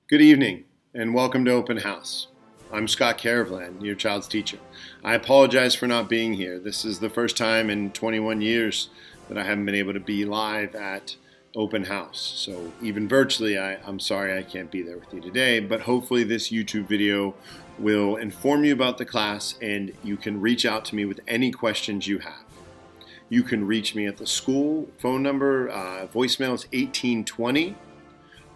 Good evening, and welcome to Open House. I'm Scott Caravlan, your child's teacher. I apologize for not being here. This is the first time in 21 years that I haven't been able to be live at Open House. So even virtually, I'm sorry I can't be there with you today, but hopefully this YouTube video will inform you about the class and you can reach out to me with any questions you have. You can reach me at the school phone number, voicemail is 1820.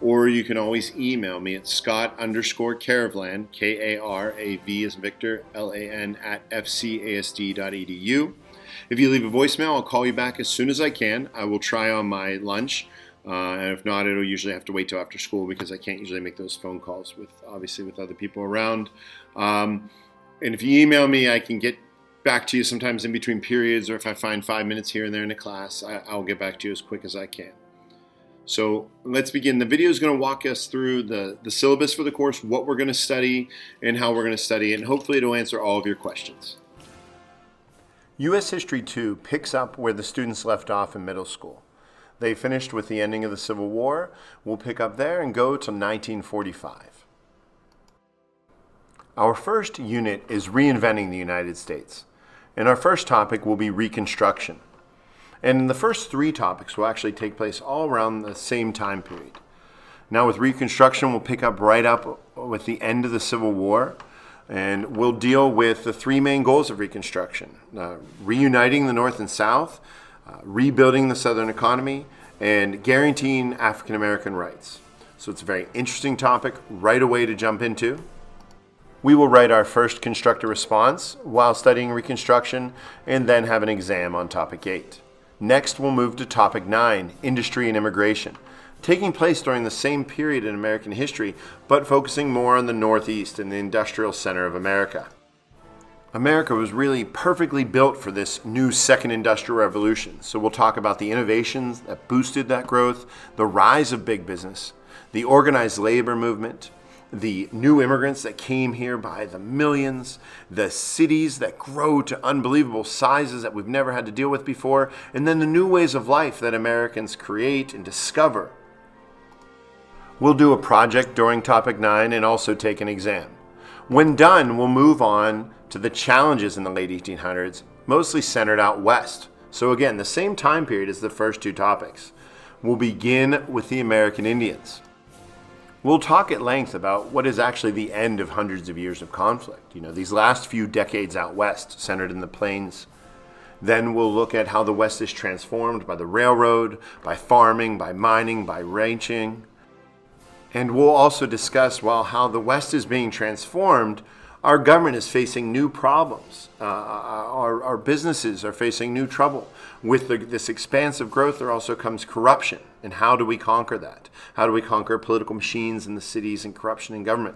Or you can always email me at Scott_Caravlan, K-A-R-A-V as in Victor, L-A-N at fcasd.edu. If you leave a voicemail, I'll call you back as soon as I can. I will try on my lunch. And if not, it'll usually have to wait till after school because I can't usually make those phone calls with other people around. And if you email me, I can get back to you sometimes in between periods, or if I find 5 minutes here and there in a class, I'll get back to you as quick as I can. So let's begin. The video is going to walk us through the syllabus for the course, what we're going to study, and how we're going to study it, and hopefully it'll answer all of your questions. U.S. History 2 picks up where the students left off in middle school. They finished with the ending of the Civil War. We'll pick up there and go to 1945. Our first unit is Reinventing the United States, and our first topic will be Reconstruction. And the first three topics will actually take place all around the same time period. Now with Reconstruction, we'll pick up right up with the end of the Civil War, and we'll deal with the three main goals of Reconstruction: reuniting the North and South, rebuilding the Southern economy, and guaranteeing African American rights. So it's a very interesting topic right away to jump into. We will write our first constructor response while studying Reconstruction, and then have an exam on topic 8. Next, we'll move to topic 9, Industry and Immigration, taking place during the same period in American history, but focusing more on the Northeast and the industrial center of America. America was really perfectly built for this new second industrial revolution, so we'll talk about the innovations that boosted that growth, the rise of big business, the organized labor movement, the new immigrants that came here by the millions, the cities that grow to unbelievable sizes that we've never had to deal with before, and then the new ways of life that Americans create and discover. We'll do a project during topic 9 and also take an exam. When done, we'll move on to the challenges in the late 1800s, mostly centered out west. So again, the same time period as the first two topics. We'll begin with the American Indians. We'll talk at length about what is actually the end of hundreds of years of conflict. These last few decades out west, centered in the plains. Then we'll look at how the West is transformed by the railroad, by farming, by mining, by ranching. And we'll also discuss, how the West is being transformed, our government is facing new problems. Our businesses are facing new trouble. With this expansive growth, there also comes corruption. And how do we conquer that? How do we conquer political machines in the cities and corruption in government?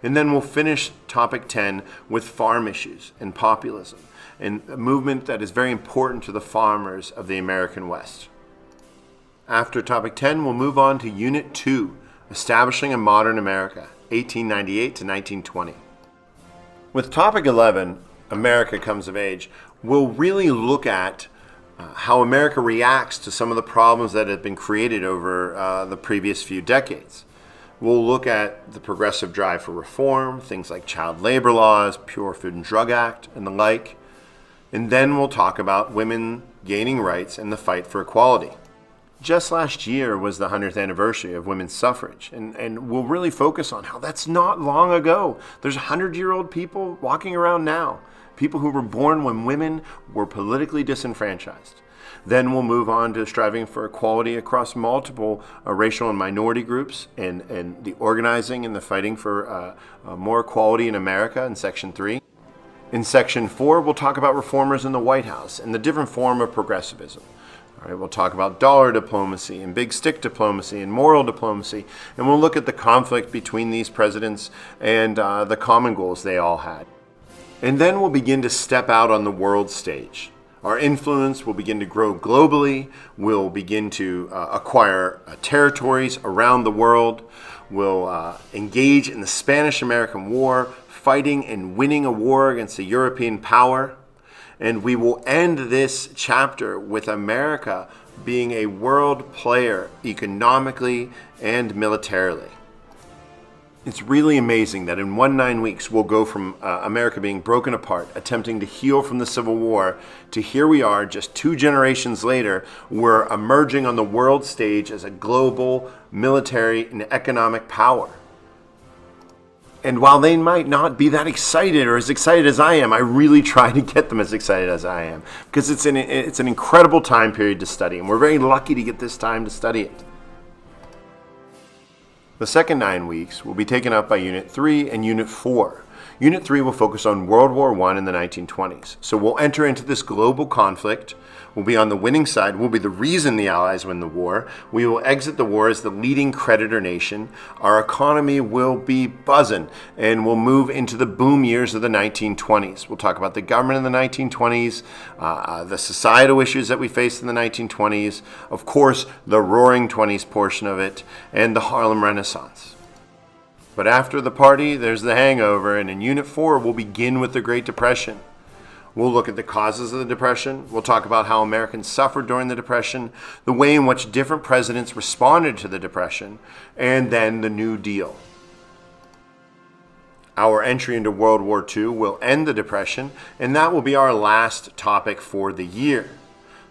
And then we'll finish topic 10 with farm issues and populism, and a movement that is very important to the farmers of the American West. After topic 10, we'll move on to Unit 2, Establishing a Modern America, 1898 to 1920. With topic 11, America Comes of Age, we'll really look at how America reacts to some of the problems that have been created over the previous few decades. We'll look at the progressive drive for reform, things like child labor laws, Pure Food and Drug Act, and the like. And then we'll talk about women gaining rights and the fight for equality. Just last year was the 100th anniversary of women's suffrage, and we'll really focus on how that's not long ago. There's 100-year-old people walking around now, people who were born when women were politically disenfranchised. Then we'll move on to striving for equality across multiple racial and minority groups, and the organizing and the fighting for more equality in America in Section 3. In Section 4, we'll talk about reformers in the White House and the different form of progressivism. All right, we'll talk about dollar diplomacy and big stick diplomacy and moral diplomacy, and we'll look at the conflict between these presidents and the common goals they all had. And then we'll begin to step out on the world stage. Our influence will begin to grow globally. We'll begin to acquire territories around the world. We'll engage in the Spanish-American War, fighting and winning a war against a European power. And we will end this chapter with America being a world player economically and militarily. It's really amazing that in 9 weeks we'll go from America being broken apart, attempting to heal from the Civil War, to here we are just 2 generations later, we're emerging on the world stage as a global military and economic power. And while they might not be that excited or as excited as I am, I really try to get them as excited as I am, because it's an incredible time period to study, and we're very lucky to get this time to study it. The second 9 weeks will be taken up by Unit 3 and Unit 4. Unit 3 will focus on World War I in the 1920s. So we'll enter into this global conflict. We'll be on the winning side. We'll be the reason the Allies win the war. We will exit the war as the leading creditor nation. Our economy will be buzzing, and we'll move into the boom years of the 1920s. We'll talk about the government in the 1920s, the societal issues that we faced in the 1920s, of course, the Roaring Twenties portion of it, and the Harlem Renaissance. But after the party, there's the hangover, and in Unit 4, we'll begin with the Great Depression. We'll look at the causes of the Depression. We'll talk about how Americans suffered during the Depression, the way in which different presidents responded to the Depression, and then the New Deal. Our entry into World War II will end the Depression, and that will be our last topic for the year.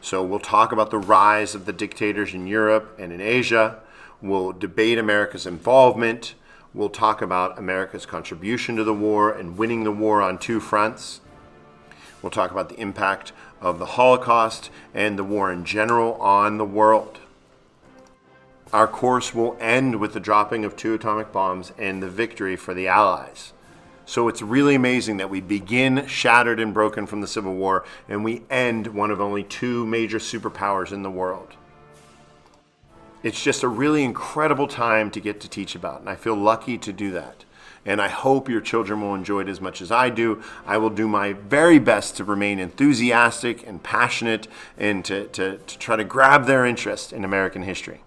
So we'll talk about the rise of the dictators in Europe and in Asia. We'll debate America's involvement. We'll talk about America's contribution to the war and winning the war on 2 fronts. We'll talk about the impact of the Holocaust and the war in general on the world. Our course will end with the dropping of 2 atomic bombs and the victory for the Allies. So it's really amazing that we begin shattered and broken from the Civil War, and we end one of only 2 major superpowers in the world. It's just a really incredible time to get to teach about, and I feel lucky to do that. And I hope your children will enjoy it as much as I do. I will do my very best to remain enthusiastic and passionate and to try to grab their interest in American history.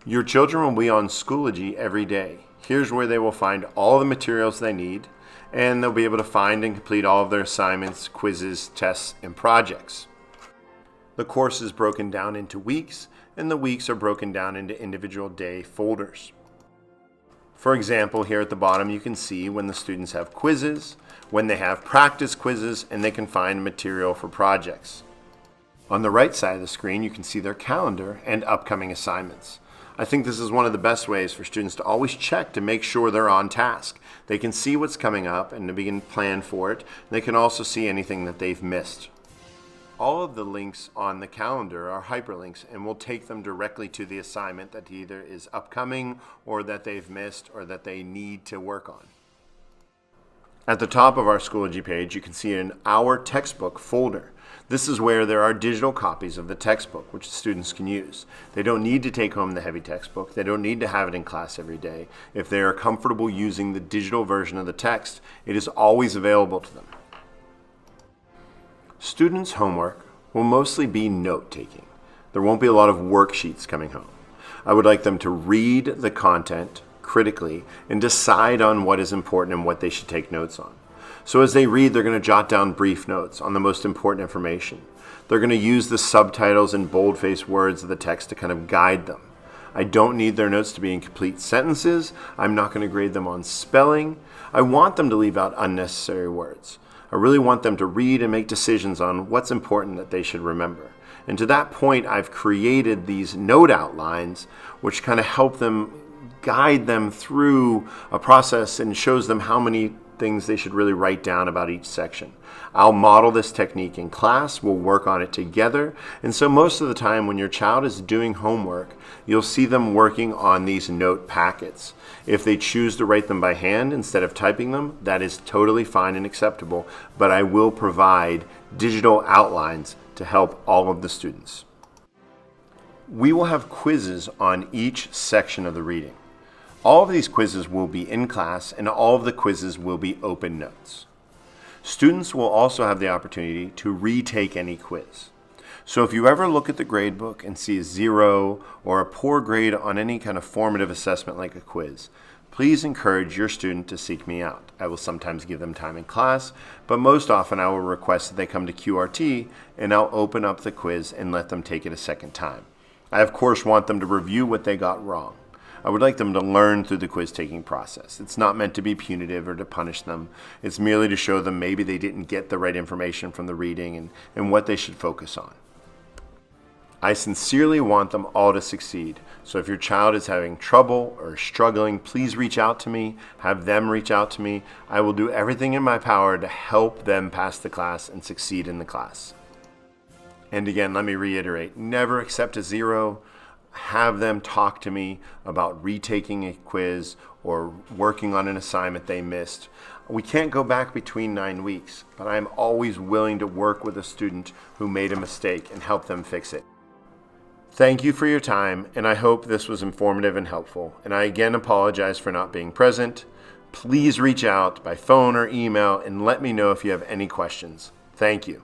Your children will be on Schoology every day. Here's where they will find all the materials they need, and they'll be able to find and complete all of their assignments, quizzes, tests, and projects. The course is broken down into weeks, and the weeks are broken down into individual day folders. For example, here at the bottom you can see when the students have quizzes, when they have practice quizzes, and they can find material for projects. On the right side of the screen you can see their calendar and upcoming assignments. I think this is one of the best ways for students to always check to make sure they're on task. They can see what's coming up and to begin to plan for it. They can also see anything that they've missed. All of the links on the calendar are hyperlinks, and will take them directly to the assignment that either is upcoming or that they've missed or that they need to work on. At the top of our Schoology page, you can see an Our Textbook folder. This is where there are digital copies of the textbook, which students can use. They don't need to take home the heavy textbook. They don't need to have it in class every day. If they are comfortable using the digital version of the text, it is always available to them. Students' homework will mostly be note-taking. There won't be a lot of worksheets coming home. I would like them to read the content critically and decide on what is important and what they should take notes on. So as they read, they're going to jot down brief notes on the most important information. They're going to use the subtitles and bold-faced words of the text to kind of guide them. I don't need their notes to be in complete sentences. I'm not going to grade them on spelling. I want them to leave out unnecessary words. I really want them to read and make decisions on what's important that they should remember. And to that point, I've created these note outlines, which kind of help them guide them through a process and shows them how many things they should really write down about each section. I'll model this technique in class. We'll work on it together. And so most of the time when your child is doing homework, you'll see them working on these note packets. If they choose to write them by hand instead of typing them, that is totally fine and acceptable, but I will provide digital outlines to help all of the students. We will have quizzes on each section of the reading. All of these quizzes will be in class, and all of the quizzes will be open notes. Students will also have the opportunity to retake any quiz. So if you ever look at the gradebook and see a 0 or a poor grade on any kind of formative assessment like a quiz, please encourage your student to seek me out. I will sometimes give them time in class, but most often I will request that they come to QRT, and I'll open up the quiz and let them take it a second time. I of course want them to review what they got wrong. I would like them to learn through the quiz taking process. It's not meant to be punitive or to punish them. It's merely to show them maybe they didn't get the right information from the reading and what they should focus on. I sincerely want them all to succeed. So if your child is having trouble or struggling, please reach out to me, have them reach out to me. I will do everything in my power to help them pass the class and succeed in the class. And again, let me reiterate, never accept a 0. Have them talk to me about retaking a quiz or working on an assignment they missed. We can't go back between 9 weeks, but I am always willing to work with a student who made a mistake and help them fix it. Thank you for your time, and I hope this was informative and helpful. And I again apologize for not being present. Please reach out by phone or email and let me know if you have any questions. Thank you.